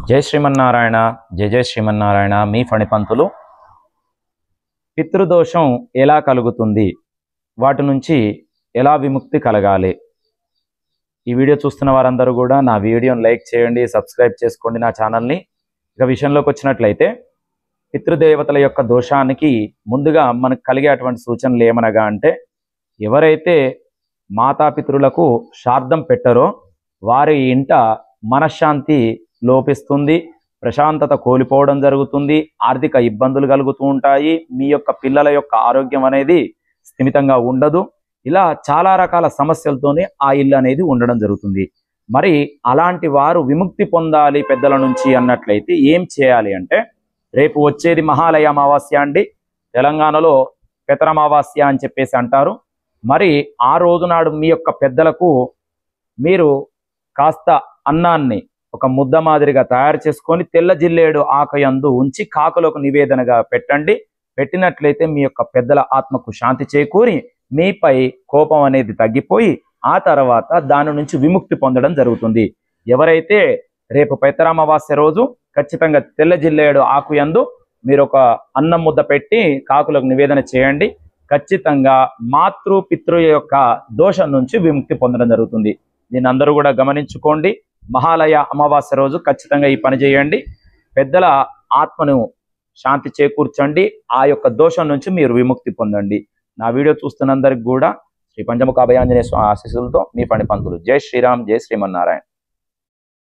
జై శ్రీమన్నారాయణ. జయ జయ శ్రీమన్నారాయణ. మీ ఫణిపంతులు. పితృదోషం ఎలా కలుగుతుంది, వాటి నుంచి ఎలా విముక్తి కలగాలి? ఈ వీడియో చూస్తున్న వారందరూ కూడా నా వీడియోని లైక్ చేయండి, సబ్స్క్రైబ్ చేసుకోండి నా ఛానల్ని. ఇక విషయంలోకి వచ్చినట్లయితే, పితృదేవతల యొక్క దోషానికి ముందుగా మనకు కలిగేటువంటి సూచనలు ఏమనగా అంటే, ఎవరైతే మాతాపితృలకు శ్రాద్ధం పెట్టరో వారి ఇంట మనశ్శాంతి లోపిస్తుంది, ప్రశాంతత కోల్పోవడం జరుగుతుంది, ఆర్థిక ఇబ్బందులు కలుగుతూ ఉంటాయి, మీ యొక్క పిల్లల యొక్క ఆరోగ్యం అనేది స్థిమితంగా ఉండదు. ఇలా చాలా రకాల సమస్యలతోనే ఆ ఇల్లు అనేది ఉండడం జరుగుతుంది. మరి అలాంటి వారు విముక్తి పొందాలి పెద్దల నుంచి అన్నట్లయితే ఏం చేయాలి అంటే, రేపు వచ్చేది మహాలయ అమావాస్య అండి. తెలంగాణలో పెతరమావాస్య అని చెప్పేసి అంటారు. మరి ఆ రోజు నాడు మీ యొక్క పెద్దలకు మీరు కాస్త అన్నాన్ని ఒక ముద్ద మాదిరిగా తయారు చేసుకొని తెల్ల జిల్లేడు ఆకయందు ఉంచి కాకులకు నివేదనగా పెట్టండి. పెట్టినట్లయితే మీ యొక్క పెద్దల ఆత్మకు శాంతి చేకూరి మీపై కోపం అనేది తగ్గిపోయి ఆ తర్వాత దాని నుంచి విముక్తి పొందడం జరుగుతుంది. ఎవరైతే రేపు పెతరమావాస్య రోజు ఖచ్చితంగా తెల్ల జిల్లేడు ఆకుయందు మీరు ఒక అన్నం ముద్ద పెట్టి కాకులకు నివేదన చేయండి. ఖచ్చితంగా మాతృ పితృ యొక్క దోషం నుంచి విముక్తి పొందడం జరుగుతుంది. దీన్ని అందరూ కూడా గమనించుకోండి. మహాలయ అమావాస్య రోజు ఖచ్చితంగా ఈ పని చేయండి. పెద్దల ఆత్మను శాంతి చేకూర్చండి. ఆ యొక్క దోషం నుంచి మీరు విముక్తి పొందండి. నా వీడియో చూస్తున్నందరికి కూడా శ్రీ పంచముఖ అభయాంజనేయ స్వామి ఆశీస్సులతో మీ ఫణిపంతులు. జై శ్రీరామ్, జై శ్రీమన్నారాయణ.